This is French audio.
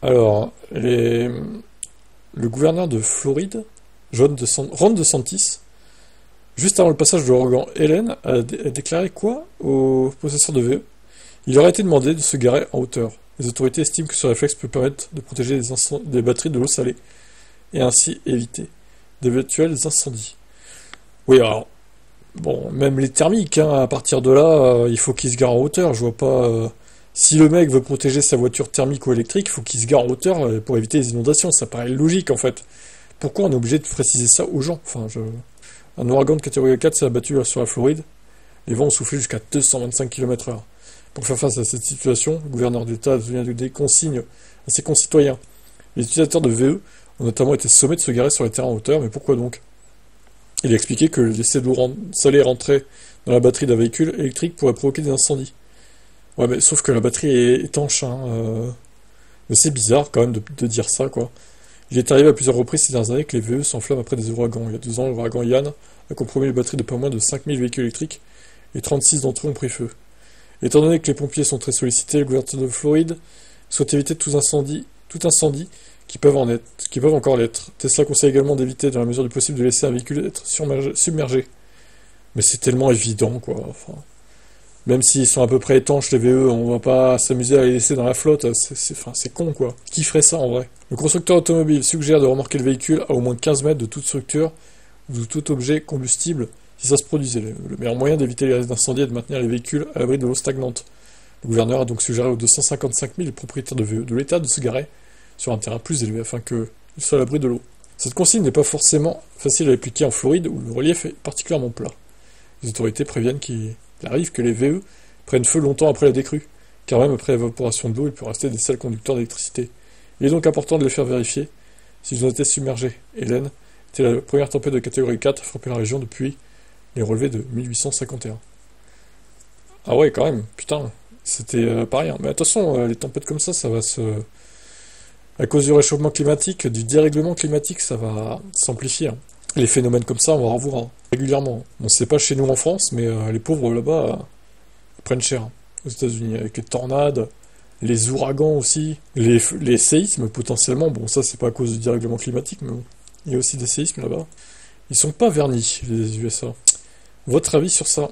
Alors, le gouverneur de Floride, Ron DeSantis, juste avant le passage de l'ouragan Hélène, a déclaré quoi aux possesseurs de VE? Il leur a été demandé de se garer en hauteur. Les autorités estiment que ce réflexe peut permettre de protéger des batteries de l'eau salée, et ainsi éviter d'éventuels incendies. Oui, alors, bon, même les thermiques, hein, à partir de là, il faut qu'ils se garent en hauteur. Je vois pas. Si le mec veut protéger sa voiture thermique ou électrique, il faut qu'il se gare en hauteur pour éviter les inondations. Ça paraît logique en fait. Pourquoi on est obligé de préciser ça aux gens? Un ouragan de catégorie 4 s'est abattu sur la Floride. Les vents ont soufflé jusqu'à 225 km/h. Pour faire face à cette situation, le gouverneur d'État a donné des consignes à ses concitoyens. Les utilisateurs de VE ont notamment été sommés de se garer sur les terrains en hauteur, mais pourquoi donc? Il a expliqué que laisser de l'eau salée rentrer dans la batterie d'un véhicule électrique pourrait provoquer des incendies. Ouais, mais sauf que la batterie est étanche, hein. Mais c'est bizarre quand même de dire ça, quoi. Il est arrivé à plusieurs reprises ces dernières années que les VE s'enflamment après des ouragans. Il y a 2 ans, l'ouragan Yann a compromis les batteries de pas moins de 5000 véhicules électriques et 36 d'entre eux ont pris feu. Étant donné que les pompiers sont très sollicités, le gouverneur de Floride souhaite éviter tout incendie qui peuvent encore l'être. Tesla conseille également d'éviter, dans la mesure du possible, de laisser un véhicule être submergé. Mais c'est tellement évident, quoi. Enfin, même s'ils sont à peu près étanches, les VE, on va pas s'amuser à les laisser dans la flotte. C'est con, quoi. Qui ferait ça, en vrai? Le constructeur automobile suggère de remorquer le véhicule à au moins 15 mètres de toute structure ou de tout objet combustible si ça se produisait. Le meilleur moyen d'éviter les risques d'incendie est de maintenir les véhicules à l'abri de l'eau stagnante. Le gouverneur a donc suggéré aux 255 000 propriétaires de VE de l'État de se garer sur un terrain plus élevé afin qu'ils soient à l'abri de l'eau. Cette consigne n'est pas forcément facile à appliquer en Floride où le relief est particulièrement plat. Les autorités préviennent qu'il arrive que les VE prennent feu longtemps après la décrue, car même après l'évaporation de l'eau, il peut rester des sales conducteurs d'électricité. Il est donc important de les faire vérifier s'ils ont été submergés. Hélène était la première tempête de catégorie 4 à frapper la région depuis les relevés de 1851. Ah ouais, quand même, putain, c'était pas rien. Mais attention, les tempêtes comme ça va se... À cause du réchauffement climatique, du dérèglement climatique, ça va s'amplifier, hein. Les phénomènes comme ça, on va en voir, hein, régulièrement. Bon, c'est pas chez nous en France, mais les pauvres là-bas ils prennent cher, hein, aux États-Unis, avec les tornades, les ouragans aussi, les séismes potentiellement. Bon, ça c'est pas à cause du dérèglement climatique, mais bon, il y a aussi des séismes là-bas. Ils sont pas vernis, les USA. Votre avis sur ça?